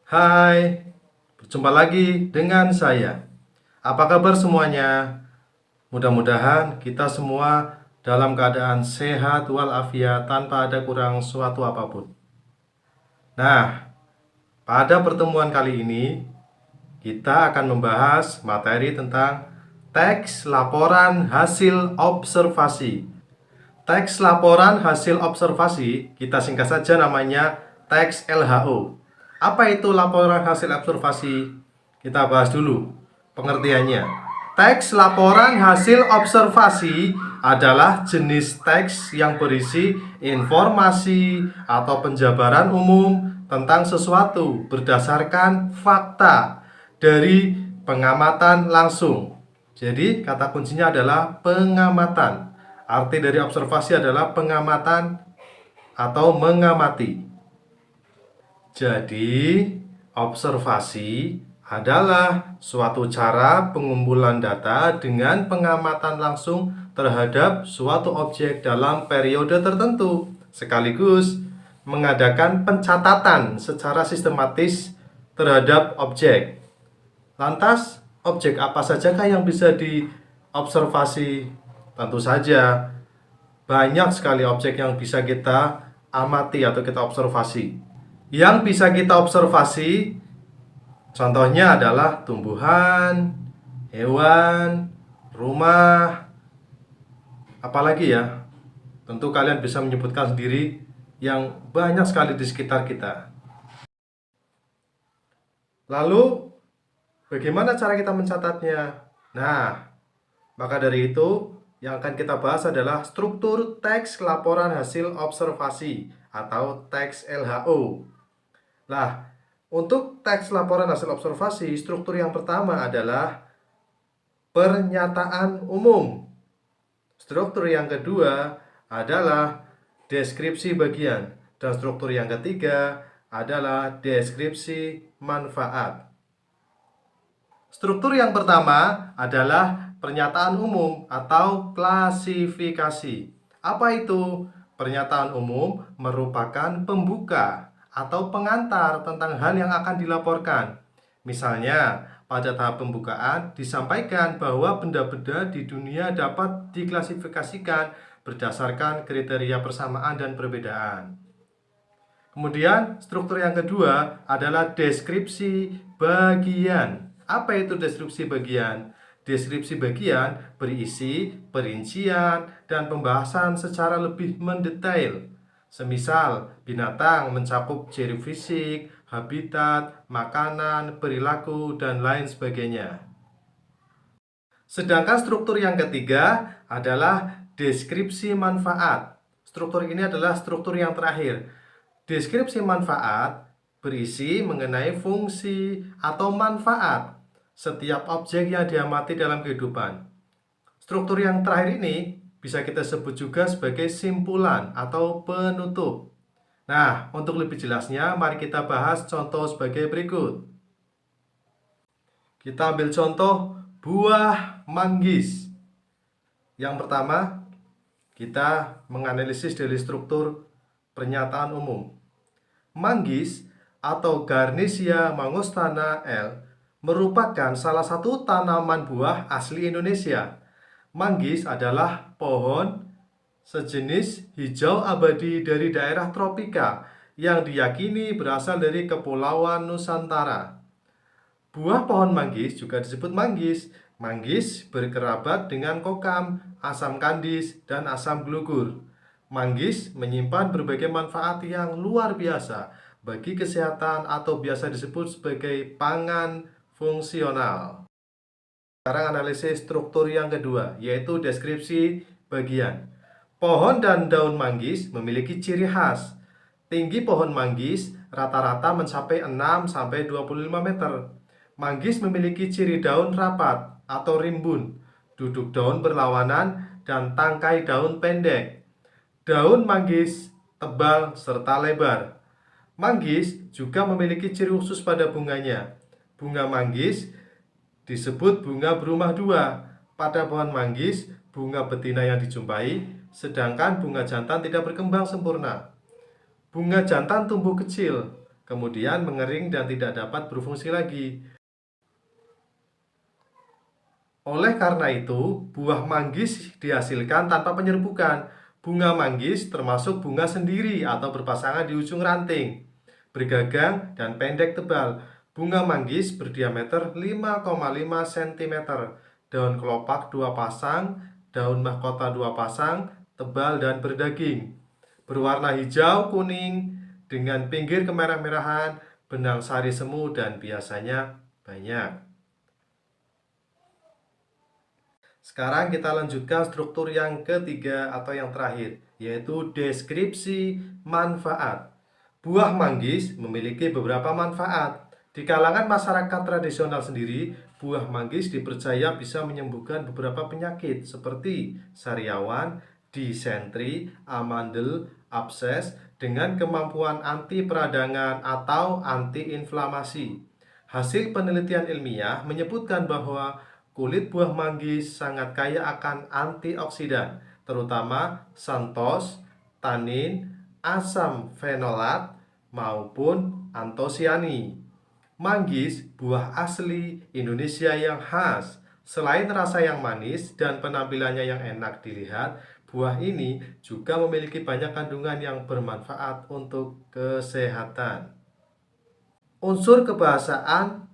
Hai, berjumpa lagi dengan saya. Apa kabar semuanya? Mudah-mudahan kita semua dalam keadaan sehat walafiat tanpa ada kurang suatu apapun. Nah, pada pertemuan kali ini kita akan membahas materi tentang teks laporan hasil observasi. Teks laporan hasil observasi, kita singkat saja namanya teks LHO. Apa itu laporan hasil observasi? Kita bahas dulu pengertiannya. Teks laporan hasil observasi adalah jenis teks yang berisi informasi atau penjabaran umum tentang sesuatu berdasarkan fakta dari pengamatan langsung. Jadi, kata kuncinya adalah pengamatan. Arti dari observasi adalah pengamatan atau mengamati. Jadi, observasi adalah suatu cara pengumpulan data dengan pengamatan langsung terhadap suatu objek dalam periode tertentu, sekaligus mengadakan pencatatan secara sistematis terhadap objek. Lantas, objek apa sajakah yang bisa diobservasi? Tentu saja, banyak sekali objek yang bisa kita amati atau kita observasi. Yang bisa kita observasi, contohnya adalah tumbuhan, hewan, rumah, apalagi ya. Tentu kalian bisa menyebutkan sendiri yang banyak sekali di sekitar kita. Lalu, bagaimana cara kita mencatatnya? Nah, maka dari itu, yang akan kita bahas adalah struktur teks laporan hasil observasi atau teks LHO. Nah, untuk teks laporan hasil observasi, struktur yang pertama adalah pernyataan umum. Struktur yang kedua adalah deskripsi bagian. Dan struktur yang ketiga adalah deskripsi manfaat. Struktur yang pertama adalah pernyataan umum atau klasifikasi. Apa itu? Pernyataan umum merupakan pembuka atau pengantar tentang hal yang akan dilaporkan. Misalnya, pada tahap pembukaan disampaikan bahwa benda-benda di dunia dapat diklasifikasikan berdasarkan kriteria persamaan dan perbedaan. Kemudian, struktur yang kedua adalah deskripsi bagian. Apa itu deskripsi bagian? Deskripsi bagian berisi perincian dan pembahasan secara lebih mendetail. Semisal, binatang mencakup ciri fisik, habitat, makanan, perilaku, dan lain sebagainya. Sedangkan struktur yang ketiga adalah deskripsi manfaat. Struktur ini adalah struktur yang terakhir. Deskripsi manfaat berisi mengenai fungsi atau manfaat setiap objek yang diamati dalam kehidupan. Struktur yang terakhir ini bisa kita sebut juga sebagai simpulan atau penutup. Nah, untuk lebih jelasnya, mari kita bahas contoh sebagai berikut. Kita ambil contoh buah manggis. Yang pertama, kita menganalisis dari struktur pernyataan umum. Manggis atau Garnesia mangostana L merupakan salah satu tanaman buah asli Indonesia. Manggis adalah pohon sejenis hijau abadi dari daerah tropika yang diyakini berasal dari Kepulauan Nusantara. Buah pohon manggis juga disebut manggis. Manggis berkerabat dengan kokam, asam kandis, dan asam glugur. Manggis menyimpan berbagai manfaat yang luar biasa bagi kesehatan atau biasa disebut sebagai pangan fungsional. Sekarang analisis struktur yang kedua, yaitu deskripsi bagian. Pohon dan daun manggis memiliki ciri khas. Tinggi pohon manggis rata-rata mencapai 6-25 meter. Manggis memiliki ciri daun rapat atau rimbun, duduk daun berlawanan, dan tangkai daun pendek. Daun manggis tebal serta lebar. Manggis juga memiliki ciri khusus pada bunganya. Bunga manggis disebut bunga berumah dua. Pada pohon manggis, bunga betina yang dijumpai, sedangkan bunga jantan tidak berkembang sempurna. Bunga jantan tumbuh kecil, kemudian mengering dan tidak dapat berfungsi lagi. Oleh karena itu, buah manggis dihasilkan tanpa penyerbukan. Bunga manggis termasuk bunga sendiri atau berpasangan di ujung ranting, bergagang dan pendek tebal. Bunga manggis berdiameter 5,5 cm, daun kelopak 2 pasang, daun mahkota 2 pasang, tebal dan berdaging. Berwarna hijau kuning dengan pinggir kemerah-merahan, benang sari semu dan biasanya banyak. Sekarang kita lanjutkan struktur yang ketiga atau yang terakhir, yaitu deskripsi manfaat. Buah manggis memiliki beberapa manfaat. Di kalangan masyarakat tradisional sendiri, buah manggis dipercaya bisa menyembuhkan beberapa penyakit seperti sariawan, disentri, amandel, abses, dengan kemampuan anti peradangan atau anti-inflamasi. Hasil penelitian ilmiah menyebutkan bahwa kulit buah manggis sangat kaya akan antioksidan, terutama xanthos, tanin, asam fenolat, maupun antosiani. Manggis buah asli Indonesia yang khas. Selain rasa yang manis dan penampilannya yang enak dilihat, buah ini juga memiliki banyak kandungan yang bermanfaat untuk kesehatan. Unsur kebahasaan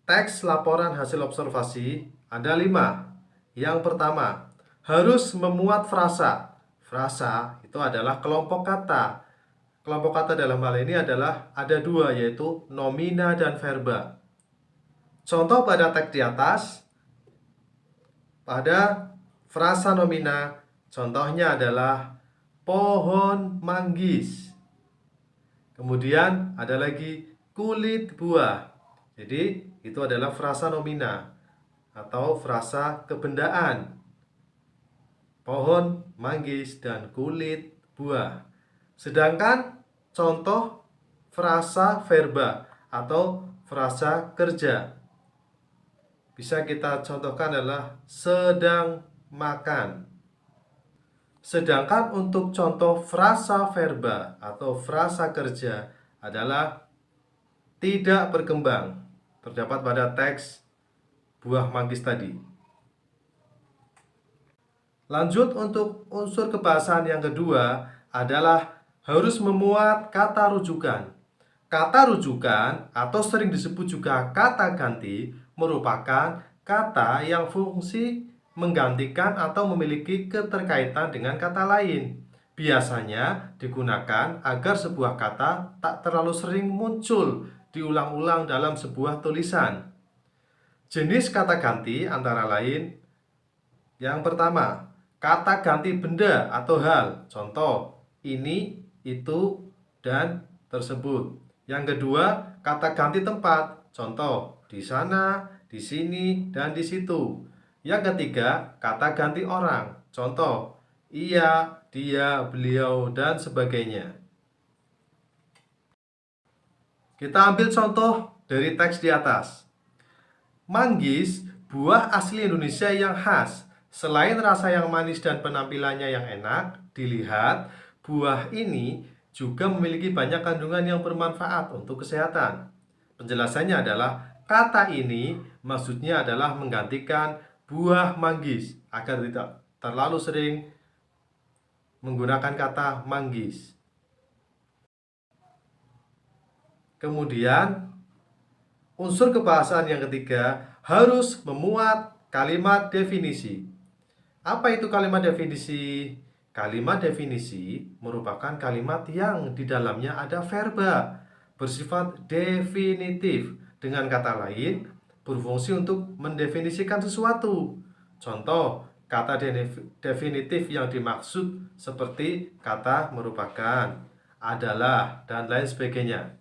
teks laporan hasil observasi ada 5. Yang pertama, harus memuat frasa. Frasa itu adalah kelompok kata. Kelompok kata dalam hal ini adalah ada 2, yaitu nomina dan verba. Contoh pada teks di atas, pada frasa nomina, contohnya adalah pohon manggis. Kemudian ada lagi kulit buah. Jadi itu adalah frasa nomina atau frasa kebendaan. Pohon, manggis, dan kulit buah. Sedangkan contoh frasa verba atau frasa kerja bisa kita contohkan adalah sedang makan. Sedangkan untuk contoh frasa verba atau frasa kerja adalah tidak berkembang, terdapat pada teks buah manggis tadi. Lanjut untuk unsur kebahasaan yang kedua adalah harus memuat kata rujukan. Kata rujukan atau sering disebut juga kata ganti merupakan kata yang fungsi menggantikan atau memiliki keterkaitan dengan kata lain. Biasanya digunakan agar sebuah kata tak terlalu sering muncul diulang-ulang dalam sebuah tulisan. Jenis kata ganti antara lain, yang pertama, kata ganti benda atau hal. Contoh, ini, itu, dan tersebut. Yang kedua, kata ganti tempat. Contoh, di sana, di sini, dan di situ. Yang ketiga, kata ganti orang. Contoh, ia, dia, beliau, dan sebagainya. Kita ambil contoh dari teks di atas. Manggis, buah asli Indonesia yang khas. Selain rasa yang manis dan penampilannya yang enak dilihat, buah ini juga memiliki banyak kandungan yang bermanfaat untuk kesehatan. Penjelasannya adalah kata ini maksudnya adalah menggantikan buah manggis agar tidak terlalu sering menggunakan kata manggis. Kemudian unsur kebahasaan yang ketiga harus memuat kalimat definisi. Apa itu kalimat definisi? Kalimat definisi merupakan kalimat yang di dalamnya ada verba bersifat definitif. Dengan kata lain, berfungsi untuk mendefinisikan sesuatu. Contoh, kata definitif yang dimaksud seperti kata merupakan, adalah, dan lain sebagainya.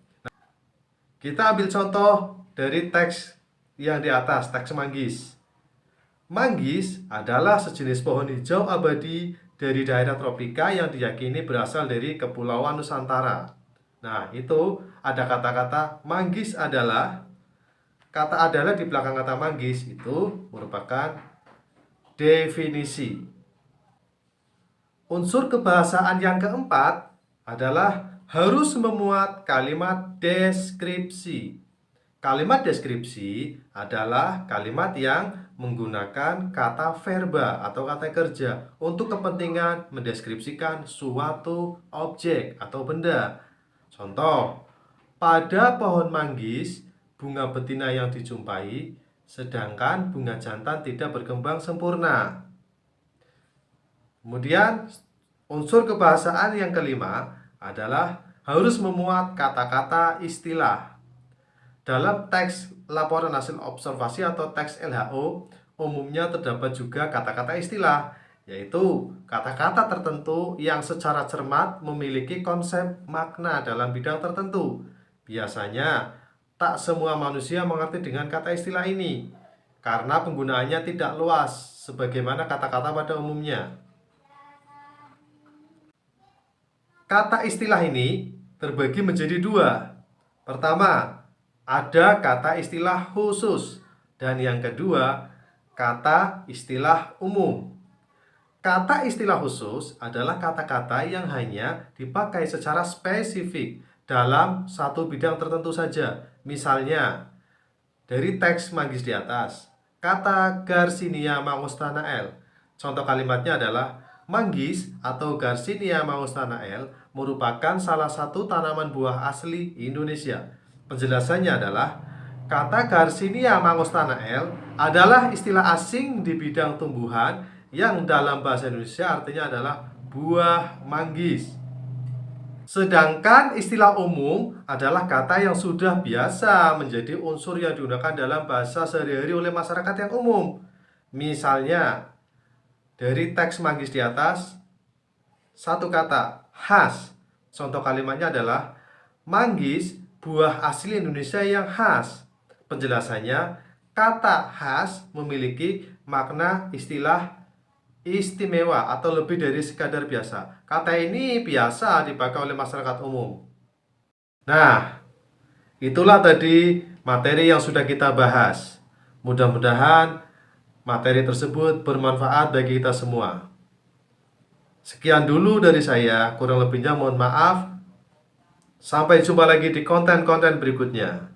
Kita ambil contoh dari teks yang di atas, teks manggis. Manggis adalah sejenis pohon hijau abadi dari daerah tropika yang diyakini berasal dari Kepulauan Nusantara. Nah, itu ada kata-kata manggis adalah. Kata adalah di belakang kata manggis itu merupakan definisi. Unsur kebahasaan yang keempat adalah harus memuat kalimat deskripsi. Kalimat deskripsi adalah kalimat yang menggunakan kata verba atau kata kerja untuk kepentingan mendeskripsikan suatu objek atau benda. Contoh, pada pohon manggis, bunga betina yang dijumpai, sedangkan bunga jantan tidak berkembang sempurna. Kemudian, unsur kebahasaan yang kelima adalah harus memuat kata-kata istilah. Dalam teks laporan hasil observasi atau teks LHO, umumnya terdapat juga kata-kata istilah, yaitu kata-kata tertentu yang secara cermat memiliki konsep makna dalam bidang tertentu. Biasanya, tak semua manusia mengerti dengan kata istilah ini, karena penggunaannya tidak luas, sebagaimana kata-kata pada umumnya. Kata istilah ini terbagi menjadi dua. Pertama, ada kata istilah khusus, dan yang kedua, kata istilah umum. Kata istilah khusus adalah kata-kata yang hanya dipakai secara spesifik dalam satu bidang tertentu saja. Misalnya, dari teks Manggis di atas, kata Garcinia mangostanae. Contoh kalimatnya adalah, manggis atau Garcinia mangostanae merupakan salah satu tanaman buah asli Indonesia. Penjelasannya adalah, kata Garcinia mangostanae adalah istilah asing di bidang tumbuhan yang dalam bahasa Indonesia artinya adalah buah manggis. Sedangkan istilah umum adalah kata yang sudah biasa menjadi unsur yang digunakan dalam bahasa sehari-hari oleh masyarakat yang umum. Misalnya, dari teks Manggis di atas, satu kata, khas. Contoh kalimatnya adalah, manggis buah asli Indonesia yang khas. Penjelasannya, kata khas memiliki makna istilah istimewa atau lebih dari sekadar biasa. Kata ini biasa dipakai oleh masyarakat umum. Nah, itulah tadi materi yang sudah kita bahas. Mudah-mudahan materi tersebut bermanfaat bagi kita semua. Sekian dulu dari saya, kurang lebihnya mohon maaf. Sampai jumpa lagi di konten-konten berikutnya.